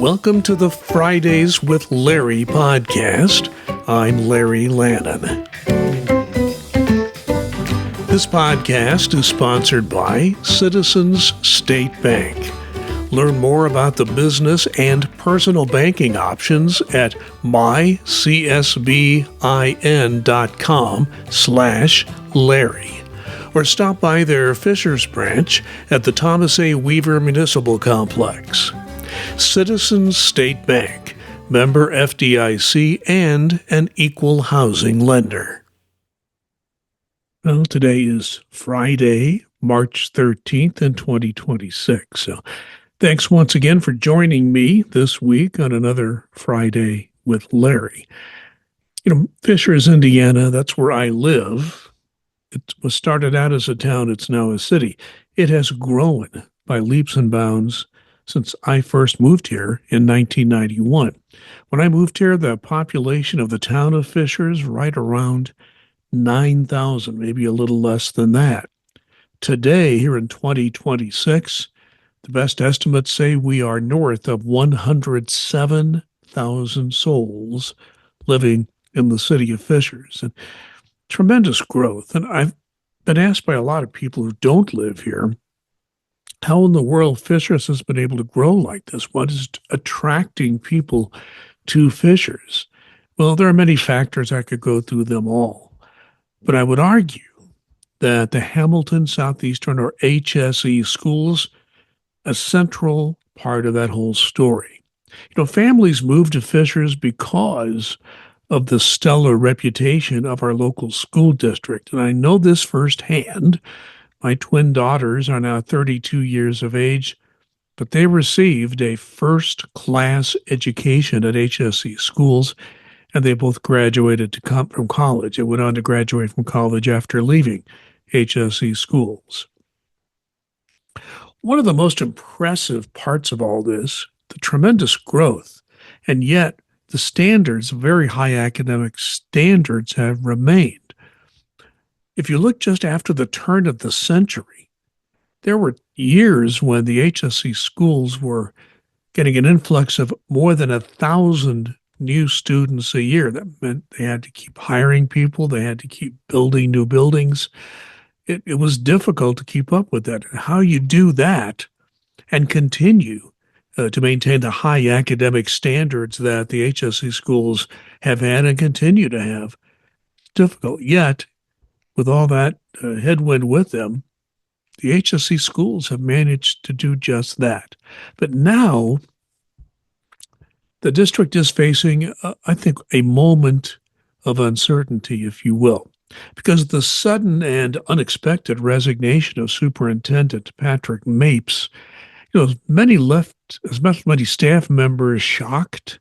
Welcome to the Fridays with Larry podcast. I'm Larry Lannan. This podcast is sponsored by Citizens State Bank. Learn more about the business and personal banking options at mycsbin.com/Larry. Or stop by their Fishers branch at the Thomas A. Weaver Municipal Complex. Citizens State Bank, member FDIC, and an equal housing lender. Well, today is Friday, March 13th in 2026. So thanks once again for joining me this week on another Friday with Larry. Fishers, Indiana, that's where I live. It was started out as a town. It's now a city. It has grown by leaps and bounds since I first moved here in 1991. When I moved here, the population of the town of Fishers right around 9,000, maybe a little less than that. Today, here in 2026, the best estimates say we are north of 107,000 souls living in the city of Fishers. And tremendous growth. And I've been asked by a lot of people who don't live here, how in the world Fishers has been able to grow like this? What is attracting people to Fishers? Well, there are many factors. I could go through them all. But I would argue that the Hamilton Southeastern, or HSE schools, a central part of that whole story. Families move to Fishers because of the stellar reputation of our local school district. And I know this firsthand. My twin daughters are now 32 years of age, but they received a first-class education at HSE schools, and they both graduated from college. They went on to graduate from college after leaving HSE schools. One of the most impressive parts of all this, the tremendous growth, and yet the standards, very high academic standards, have remained. If you look just after the turn of the century, there were years when the HSE schools were getting an influx of more than 1,000 new students a year. That meant they had to keep hiring people. They had to keep building new buildings. It was difficult to keep up with that. How you do that and continue to maintain the high academic standards that the HSE schools have had and continue to have, difficult. Yet, with all that headwind with them, the HSE schools have managed to do just that. But now, the district is facing, I think, a moment of uncertainty, if you will, because of the sudden and unexpected resignation of Superintendent Patrick Mapes. Many staff members shocked,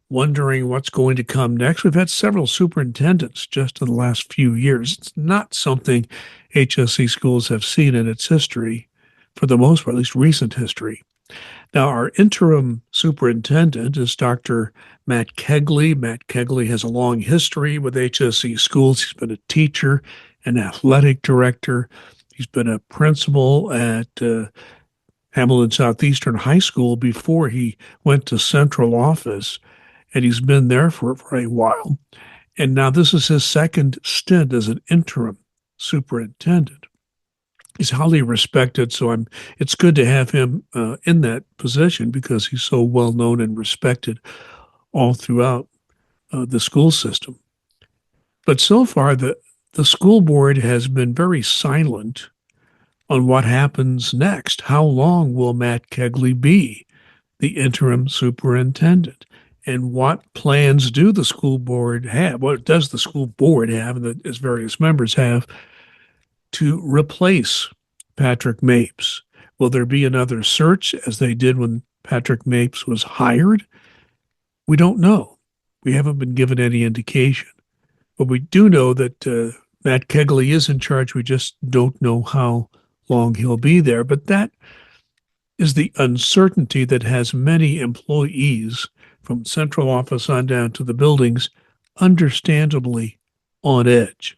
wondering what's going to come next. We've had several superintendents just in the last few years. It's not something HSE schools have seen in its history, for the most part, at least recent history. Now, our interim superintendent is Dr. Matt Kegley. Matt Kegley has a long history with HSE schools. He's been a teacher, an athletic director. He's been a principal at Hamilton Southeastern High School before he went to central office. And he's been there for a while. And now this is his second stint as an interim superintendent. He's highly respected, so it's good to have him in that position because he's so well known and respected all throughout the school system. But so far, the school board has been very silent on what happens next. How long will Matt Kegley be the interim superintendent? And what plans do the school board have? What does the school board have, and its various members have, to replace Patrick Mapes? Will there be another search as they did when Patrick Mapes was hired? We don't know. We haven't been given any indication. But we do know that Matt Kegley is in charge. We just don't know how long he'll be there. But that is the uncertainty that has many employees from central office on down to the buildings understandably on edge.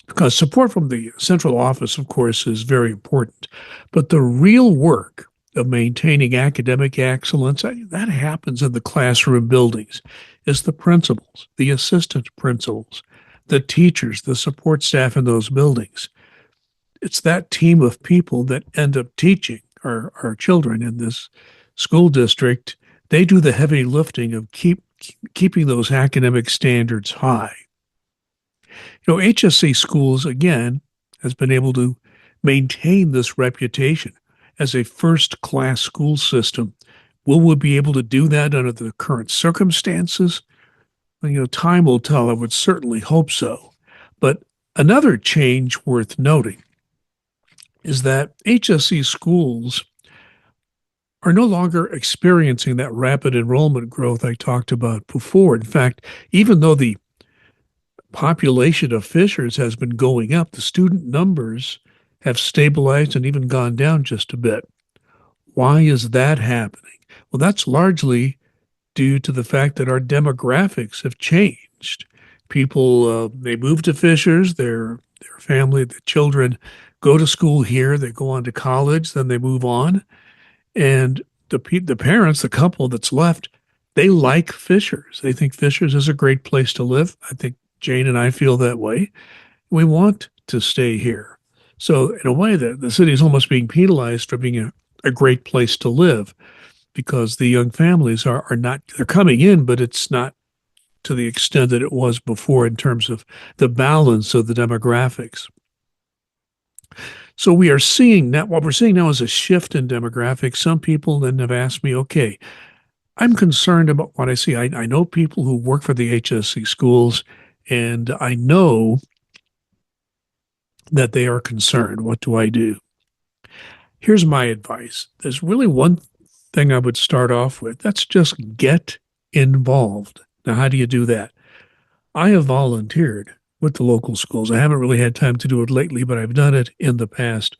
Because support from the central office, of course, is very important. But the real work of maintaining academic excellence, that happens in the classroom buildings. It's the principals, the assistant principals, the teachers, the support staff in those buildings. It's that team of people that end up teaching our children in this school district. They do the heavy lifting of keeping those academic standards high. HSC schools, again, has been able to maintain this reputation as a first-class school system. Will we be able to do that under the current circumstances? Time will tell. I would certainly hope so. But another change worth noting is that HSC schools are no longer experiencing that rapid enrollment growth I talked about before. In fact, even though the population of Fishers has been going up, the student numbers have stabilized and even gone down just a bit. Why is that happening? Well, that's largely due to the fact that our demographics have changed. People, they move to Fishers, their family, the children go to school here, they go on to college, then they move on. And the parents, the couple that's left, they like Fishers. They think Fishers is a great place to live. I think Jane and I feel that way. We want to stay here. So in a way, the city is almost being penalized for being a great place to live, because the young families are not, they're coming in, but it's not to the extent that it was before in terms of the balance of the demographics. So we are seeing that what we're seeing now is a shift in demographics. Some people then have asked me, okay, I'm concerned about what I see. I know people who work for the HSC schools, and I know that they are concerned. What do I do? Here's my advice. There's really one thing I would start off with. That's just get involved. Now, how do you do that? I have volunteered with the local schools. I haven't really had time to do it lately, but I've done it in the past.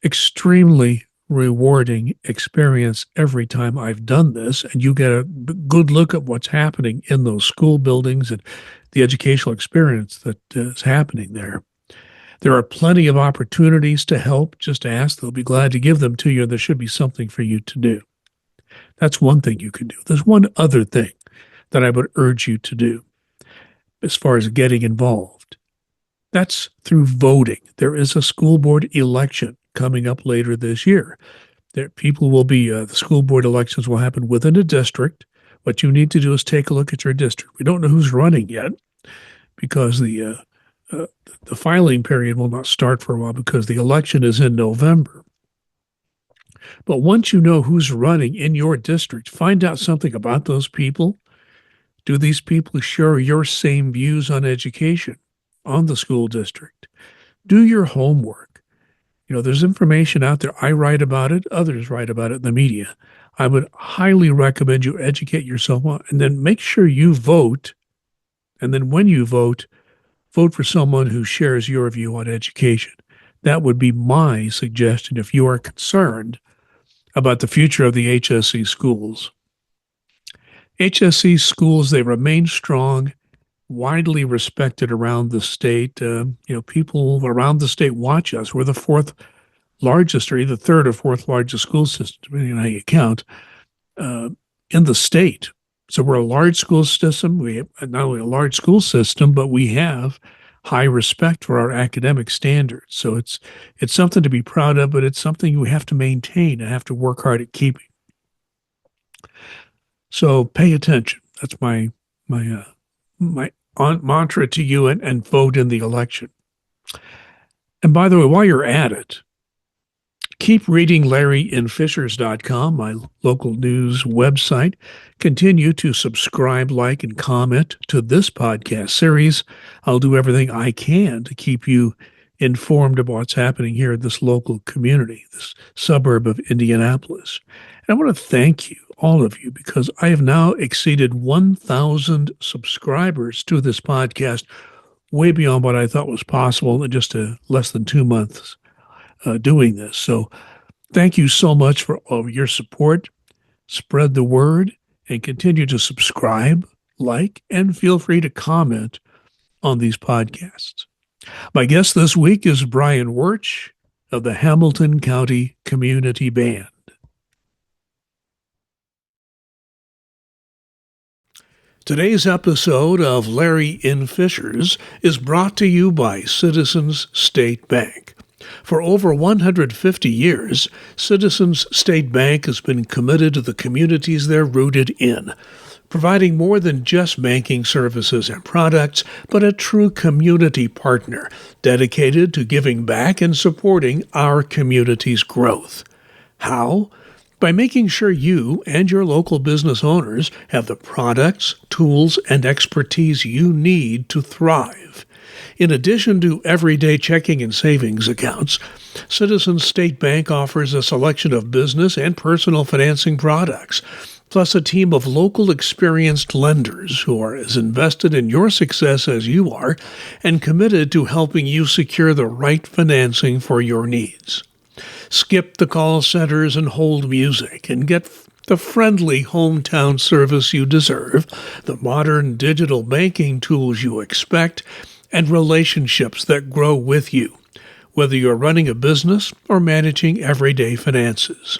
Extremely rewarding experience every time I've done this, and you get a good look at what's happening in those school buildings and the educational experience that is happening there. There are plenty of opportunities to help. Just ask. They'll be glad to give them to you. There should be something for you to do. That's one thing you can do. There's one other thing that I would urge you to do as far as getting involved. That's through voting. There is a school board election coming up later this year. The school board elections will happen within a district. What you need to do is take a look at your district. We don't know who's running yet, because the filing period will not start for a while, because the election is in November. But once you know who's running in your district, find out something about those people. Do these people share your same views on education, on the school district? Do your homework. There's information out there. I write about it. Others write about it in the media. I would highly recommend you educate yourself on, and then make sure you vote. And then when you vote for someone who shares your view on education. That would be my suggestion if you are concerned about the future of the HSC schools. HSC schools, they remain strong, widely respected around the state. People around the state watch us. We're the fourth largest, or either third or fourth largest school system, depending on how you count, in the state. So we're a large school system. We have not only a large school system, but we have high respect for our academic standards. So it's something to be proud of, but it's something we have to maintain and have to work hard at keeping. So pay attention. That's my mantra to you, and vote in the election. And by the way, while you're at it, keep reading LarryInFishers.com, my local news website. Continue to subscribe, like, and comment to this podcast series. I'll do everything I can to keep you informed about what's happening here in this local community, this suburb of Indianapolis. And I want to thank you, all of you, because I have now exceeded 1,000 subscribers to this podcast, way beyond what I thought was possible in just less than 2 months doing this. So thank you so much for all of your support. Spread the word and continue to subscribe, like, and feel free to comment on these podcasts. My guest this week is Brian Wuerch of the Hamilton County Community Band. Today's episode of Larry in Fishers is brought to you by Citizens State Bank. For over 150 years, Citizens State Bank has been committed to the communities they're rooted in, providing more than just banking services and products, but a true community partner dedicated to giving back and supporting our community's growth. How? By making sure you and your local business owners have the products, tools, and expertise you need to thrive. In addition to everyday checking and savings accounts, Citizens State Bank offers a selection of business and personal financing products, plus a team of local experienced lenders who are as invested in your success as you are and committed to helping you secure the right financing for your needs. Skip the call centers and hold music and get the friendly hometown service you deserve, the modern digital banking tools you expect, and relationships that grow with you, whether you're running a business or managing everyday finances.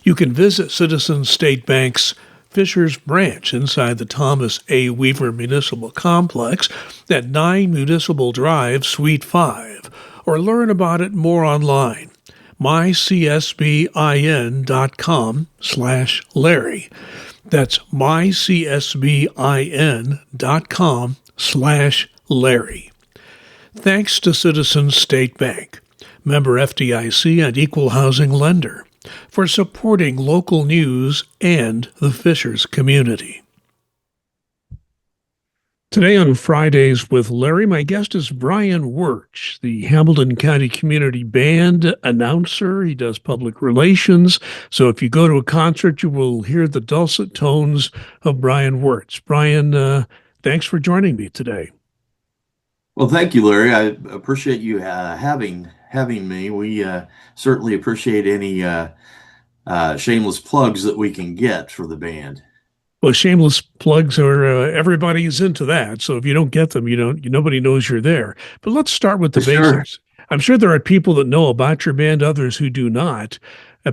You can visit Citizens State Bank's Fishers branch inside the Thomas A. Weaver Municipal Complex at 9 Municipal Drive, Suite 5, or learn about it more online. mycsbin.com/Larry. That's mycsbin.com/Larry. Thanks to Citizens State Bank, member FDIC and equal housing lender, for supporting local news and the Fishers community. Today on Fridays with Larry, my guest is Brian Wuerch, the Hamilton County Community Band announcer. He does public relations. So if you go to a concert, you will hear the dulcet tones of Brian Wuerch. Brian, thanks for joining me today. Well, thank you, Larry. I appreciate you having me. We certainly appreciate any shameless plugs that we can get for the band. Well, shameless plugs are everybody's into that. So if you don't get them, nobody knows you're there. But let's start with the basics. I'm sure there are people that know about your band, others who do not.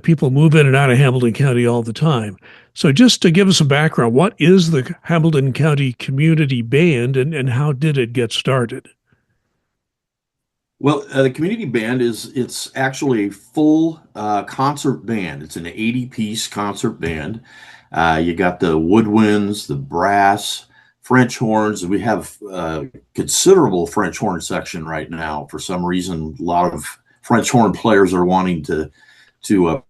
People move in and out of Hamilton County all the time. So just to give us some background, what is the Hamilton County Community Band and how did it get started? Well, the community band it's actually a full concert band. It's an 80-piece concert band. You got the woodwinds, the brass, French horns. We have a considerable French horn section right now. For some reason, a lot of French horn players are wanting to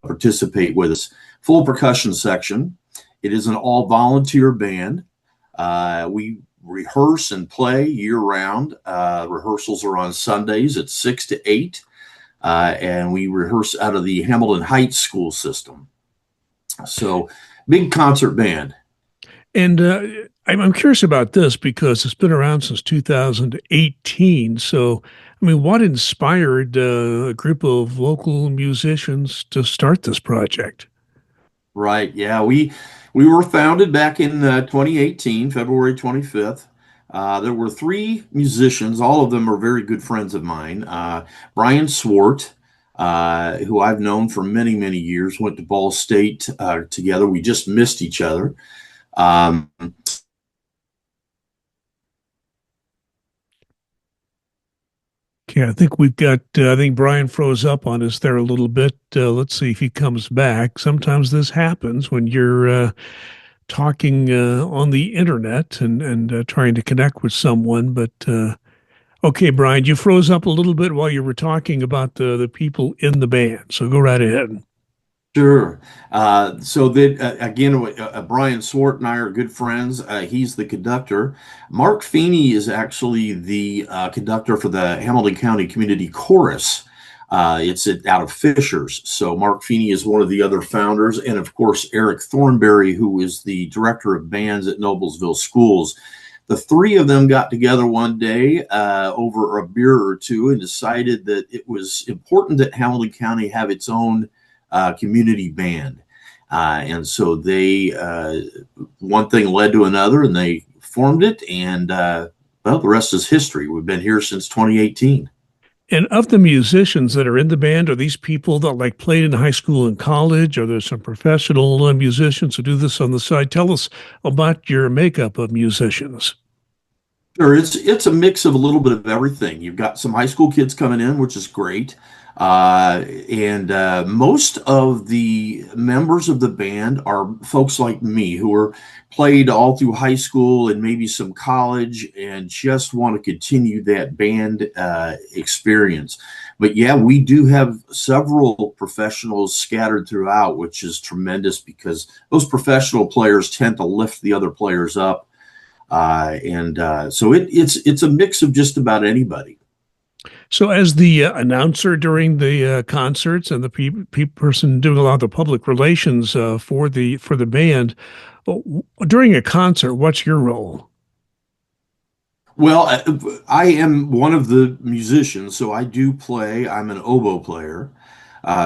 participate with us. Full percussion section. It is an all-volunteer band. We rehearse and play year-round. Rehearsals are on Sundays at 6 to 8, and we rehearse out of the Hamilton Heights school system. So, big concert band. And I'm curious about this because it's been around since 2018. So, I mean, what inspired a group of local musicians to start this project? Right. Yeah, we were founded back in 2018, February 25th. There were 3 musicians. All of them are very good friends of mine. Brian Wuerch, who I've known for many, many years, went to Ball State together. We just missed each other. Okay, I think we've got, I think Brian froze up on us there a little bit. Let's see if he comes back. Sometimes this happens when you're talking on the internet and trying to connect with someone. But okay, Brian, you froze up a little bit while you were talking about the people in the band. So go right ahead. Sure. So that again, Brian Wuerch and I are good friends. He's the conductor. Mark Feeney is actually the conductor for the Hamilton County Community Chorus. It's out of Fishers. So Mark Feeney is one of the other founders, and of course Eric Thornberry, who is the director of bands at Noblesville Schools. The 3 of them got together one day over a beer or two and decided that it was important that Hamilton County have its own community band. And so they, one thing led to another and they formed it. And well, the rest is history. We've been here since 2018. And of the musicians that are in the band, are these people that like played in high school and college? Are there some professional musicians who do this on the side? Tell us about your makeup of musicians. Sure, it's a mix of a little bit of everything. You've got some high school kids coming in, which is great. And most of the members of the band are folks like me who are played all through high school and maybe some college and just want to continue that band experience. But yeah, we do have several professionals scattered throughout, which is tremendous because those professional players tend to lift the other players up. So it's a mix of just about anybody. So, as the announcer during the concerts and the person doing a lot of the public relations for the band, during a concert, what's your role? Well, I am one of the musicians, so I do play. I'm an oboe player,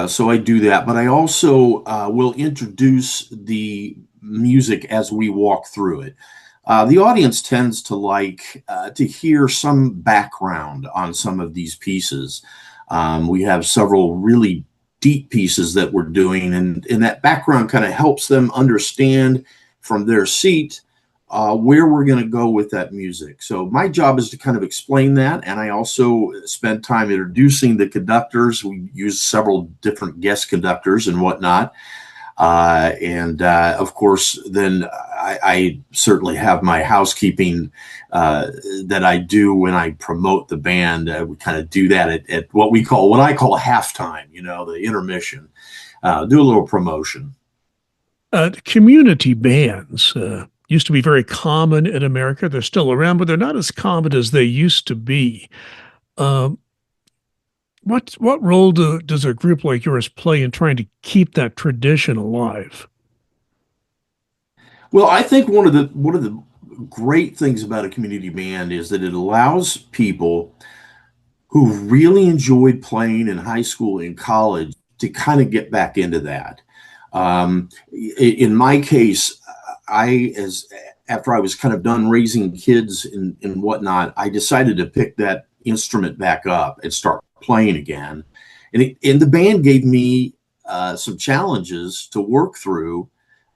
so I do that. But I also will introduce the music as we walk through it. The audience tends to like to hear some background on some of these pieces. We have several really deep pieces that we're doing, and that background kind of helps them understand from their seat where we're going to go with that music. So my job is to kind of explain that, and I also spend time introducing the conductors. We use several different guest conductors and whatnot. Of course, then I certainly have my housekeeping that I do when I promote the band. We kind of do that at what I call halftime, the intermission. Do a little promotion. Community bands used to be very common in America. They're still around, but they're not as common as they used to be. Um, what role does a group like yours play in trying to keep that tradition alive? Well, I think one of the great things about a community band is that it allows people who really enjoyed playing in high school and college to kind of get back into that. In my case, I as after I was kind of done raising kids and whatnot, I decided to pick that instrument back up and start playing again. And the band gave me some challenges to work through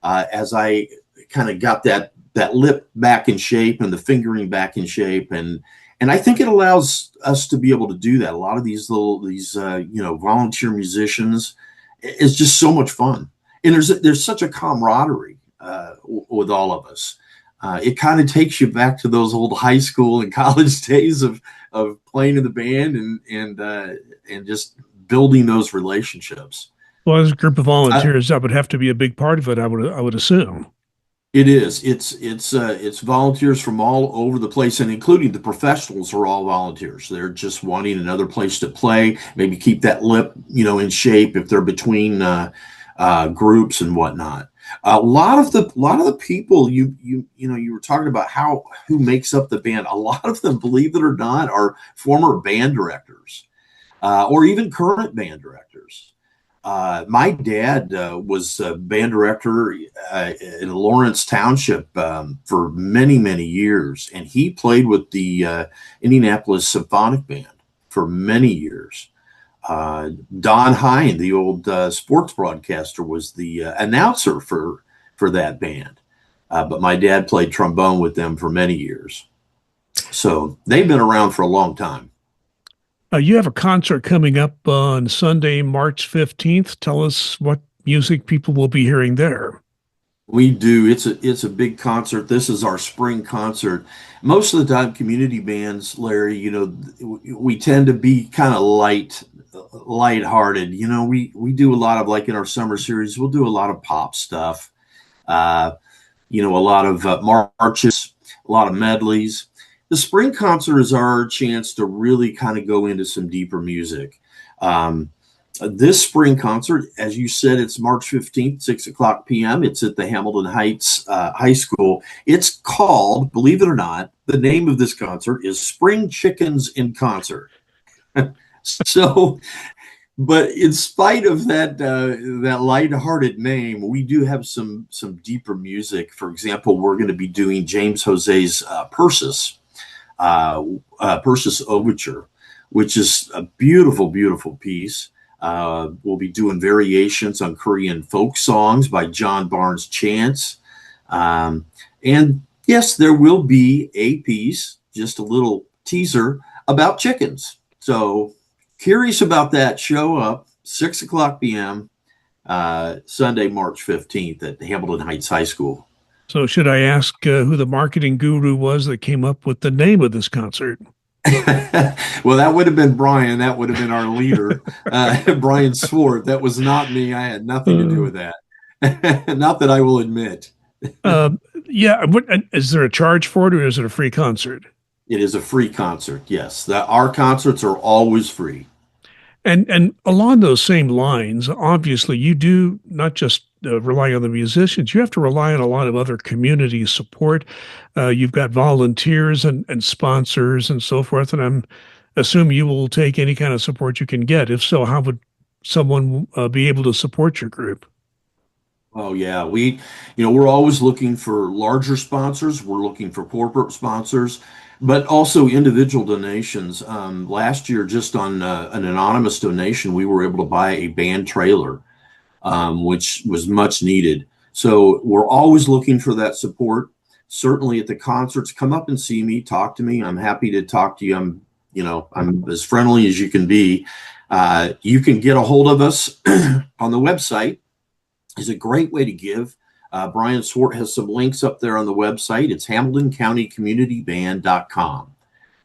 as I kind of got that lip back in shape and the fingering back in shape, and I think it allows us to be able to do that. A lot of these volunteer musicians, it's just so much fun, and there's such a camaraderie with all of us. It kind of takes you back to those old high school and college days of playing in the band and just building those relationships. Well, as a group of Uh, volunteers, that would have to be a big part of it. I would assume. It is. It's volunteers from all over the place, and including the professionals are all volunteers. They're just wanting another place to play, maybe keep that lip, in shape if they're between groups and whatnot. A lot of the people you were talking about who makes up the band. A lot of them, believe it or not, are former band directors or even current band directors. My dad was a band director in Lawrence Township for many, many years, and he played with the Indianapolis Symphonic Band for many years. Don Hine, the old sports broadcaster, was the announcer for that band. But my dad played trombone with them for many years. So they've been around for a long time. You have a concert coming up on Sunday, March 15th. Tell us what music people will be hearing there. We do. It's a big concert. This is our spring concert. Most of the time, community bands, Larry, we tend to be kind of lighthearted. We do a lot of, like in our summer series, we'll do a lot of pop stuff. Uh, a lot of marches, a lot of medleys. The spring concert is our chance to really kind of go into some deeper music. This spring concert, as you said, it's March 15th, 6 o'clock p.m. It's at the Hamilton Heights High School. It's called, believe it or not, the name of this concert is Spring Chickens in Concert. So, but in spite of that lighthearted name, we do have some deeper music. For example, we're going to be doing James Jose's Persis Overture, which is a beautiful, beautiful piece. We'll be doing variations on Korean folk songs by John Barnes Chance. And yes, there will be a piece, just a little teaser about chickens. So curious about that, show up 6 o'clock p.m. Sunday, March 15th at Hamilton Heights High School. So, should I ask who the marketing guru was that came up with the name of this concert? Well, that would have been Brian. That would have been our leader, Brian Swart. That was not me. I had nothing to do Uh, with that. Not that I will admit. uh, yeah. Is there a charge for it, or is it a free concert? It is a free concert. Yes, our concerts are always free. And along those same lines, obviously, you do not just rely on the musicians; you have to rely on a lot of other community support. You've got volunteers and sponsors and so forth. And I'm assuming you will take any kind of support you can get. If so, how would someone be able to support your group? Oh yeah, we're always looking for larger sponsors. We're looking for corporate sponsors, but also individual donations. Last year, just on an anonymous donation, we were able to buy a band trailer, which was much needed. So we're always looking for that support. Certainly at the concerts, come up and see me, talk to me. I'm happy to talk to you. I'm as friendly as you can be. You can get a hold of us on the website. Is a great way to give. Brian Swart has some links up there on the website. It's hamiltoncountymcommunityband.com.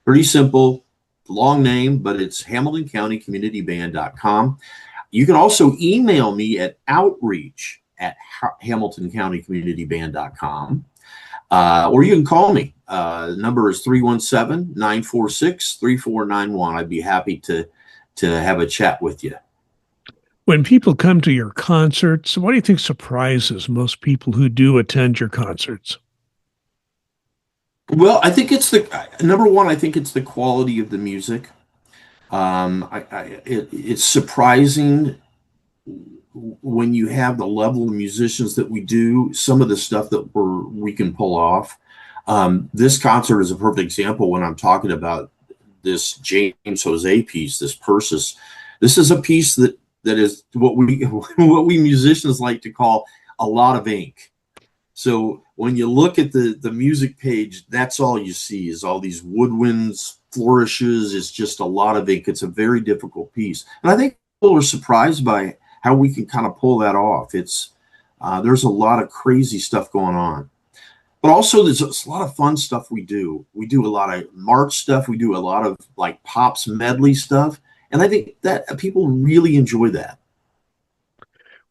Pretty simple, long name, but it's hamiltoncountymcommunityband.com. You can also email me at outreach@hamiltoncountymcommunityband.com. Or you can call me. The number is 317-946-3491. I'd be happy to have a chat with you. When people come to your concerts, what do you think surprises most people who do attend your concerts? Well, I think it's the number one. I think it's the quality of the music. It's surprising when you have the level of musicians that we do. Some of the stuff that we can pull off. This concert is a perfect example when I'm talking about this James Jose piece, this Persis. This is a piece that is what we musicians like to call a lot of ink. So when you look at the music page, that's all you see is all these woodwinds, flourishes. It's just a lot of ink. It's a very difficult piece. And I think people are surprised by how we can kind of pull that off. There's a lot of crazy stuff going on. But also there's a lot of fun stuff we do. We do a lot of march stuff. We do a lot of like pops medley stuff. And I think that people really enjoy that.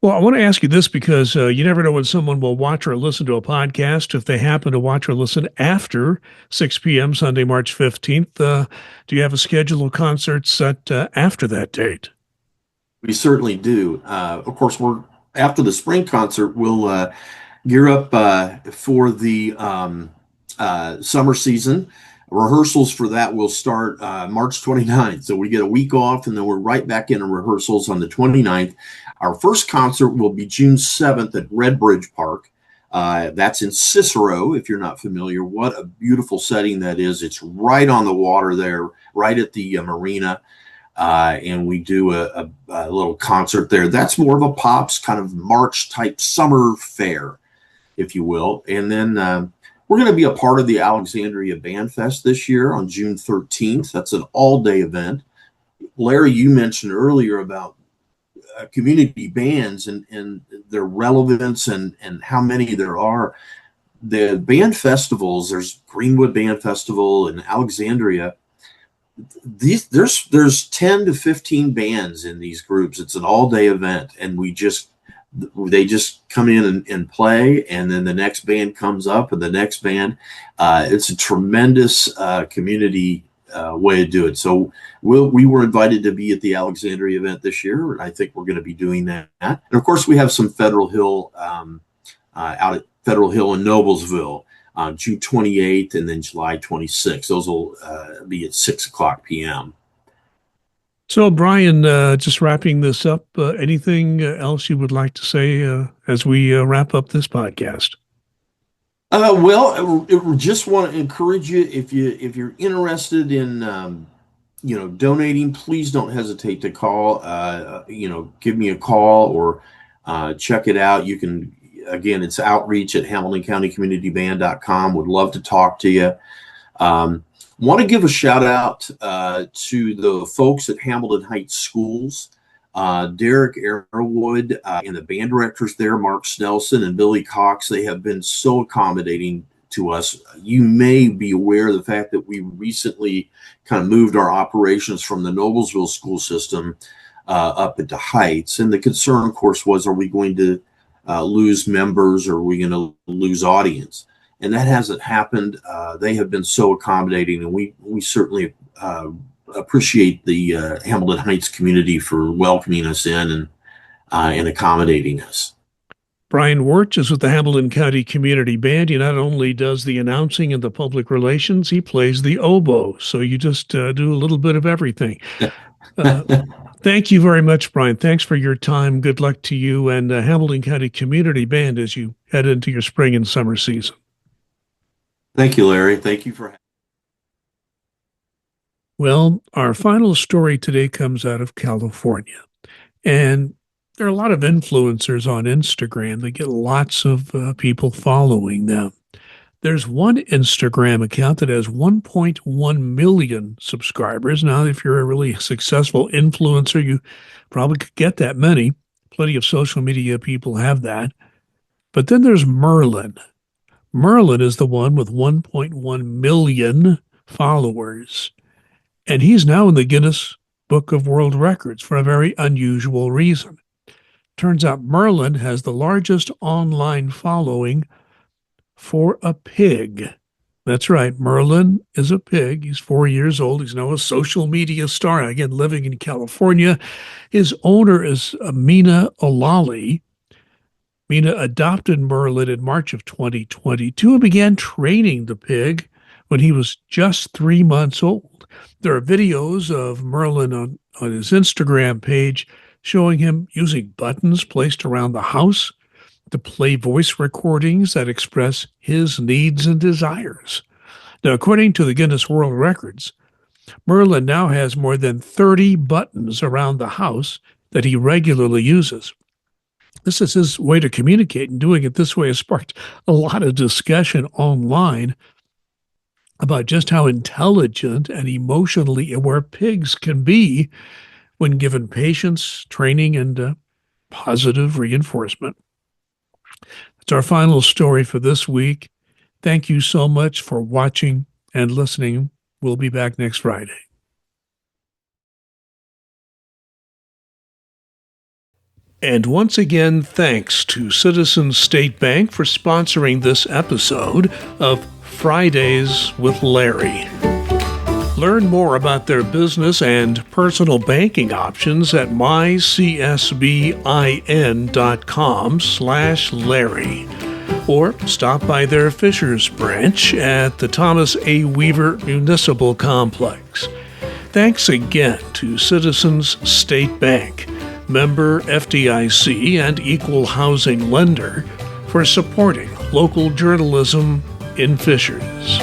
Well, I want to ask you this because you never know when someone will watch or listen to a podcast. If they happen to watch or listen after 6 p.m. Sunday, March 15th, do you have a schedule of concerts set after that date? We certainly do. Of course, after the spring concert, we'll gear up for the summer season. Rehearsals for that will start March 29th. So we get a week off and then we're right back into rehearsals on the 29th. Our first concert will be June 7th at Redbridge Park. That's in Cicero, if you're not familiar. What a beautiful setting that is. It's right on the water there, right at the marina. And we do a little concert there. That's more of a pops kind of March type summer fair, if you will. And then we're going to be a part of the Alexandria Band Fest this year on June 13th. That's an all-day event. Larry, you mentioned earlier about community bands and their relevance and how many there are. The band festivals, there's Greenwood Band Festival in Alexandria. There's 10 to 15 bands in these groups. It's an all-day event, and they just come in and play, and then the next band comes up and the next band. It's a tremendous community way to do it. So we were invited to be at the Alexandria event this year, and I think we're going to be doing that. And of course, we have some Federal Hill out at Federal Hill in Noblesville on June 28th and then July 26th. Those will be at 6 o'clock p.m. So, Brian, just wrapping this up, anything else you would like to say as we wrap up this podcast? Well, I just want to encourage you if you're interested in donating, please don't hesitate to call. Give me a call or check it out. You can, again, it's outreach at hamiltoncountycommunityband.com. Would love to talk to you. Want to give a shout out to the folks at Hamilton Heights Schools. Derek Arrowwood and the band directors there, Mark Snelson and Billy Cox, they have been so accommodating to us. You may be aware of the fact that we recently kind of moved our operations from the Noblesville school system up into Heights. And the concern, of course, was, are we going to lose members, or are we going to lose audience? And that hasn't happened. They have been so accommodating, and we certainly appreciate the Hamilton Heights community for welcoming us in and accommodating us. Brian Wuerch is with the Hamilton County Community Band. He not only does the announcing and the public relations, he plays the oboe. So you just do a little bit of everything. Thank you very much, Brian. Thanks for your time. Good luck to you and Hamilton County Community Band as you head into your spring and summer season. Thank you, Larry. Thank you for having me. Well, our final story today comes out of California. And there are a lot of influencers on Instagram. They get lots of people following them. There's one Instagram account that has 1.1 million subscribers. Now, if you're a really successful influencer, you probably could get that many. Plenty of social media people have that. But then there's Merlin. Merlin is the one with 1.1 million followers. And he's now in the Guinness Book of World Records for a very unusual reason. Turns out Merlin has the largest online following for a pig. That's right. Merlin is a pig. He's 4 years old. He's now a social media star, again, living in California. His owner is Mina Olali. Mina adopted Merlin in March of 2022 and began training the pig when he was just 3 months old. There are videos of Merlin on his Instagram page showing him using buttons placed around the house to play voice recordings that express his needs and desires. Now, according to the Guinness World Records, Merlin now has more than 30 buttons around the house that he regularly uses. This is his way to communicate, and doing it this way has sparked a lot of discussion online about just how intelligent and emotionally aware pigs can be when given patience, training, and positive reinforcement. That's our final story for this week. Thank you so much for watching and listening. We'll be back next Friday. And once again, thanks to Citizens State Bank for sponsoring this episode of Fridays with Larry. Learn more about their business and personal banking options at mycsbin.com/Larry. Or stop by their Fishers branch at the Thomas A. Weaver Municipal Complex. Thanks again to Citizens State Bank, member FDIC and equal housing lender, for supporting local journalism in Fishers.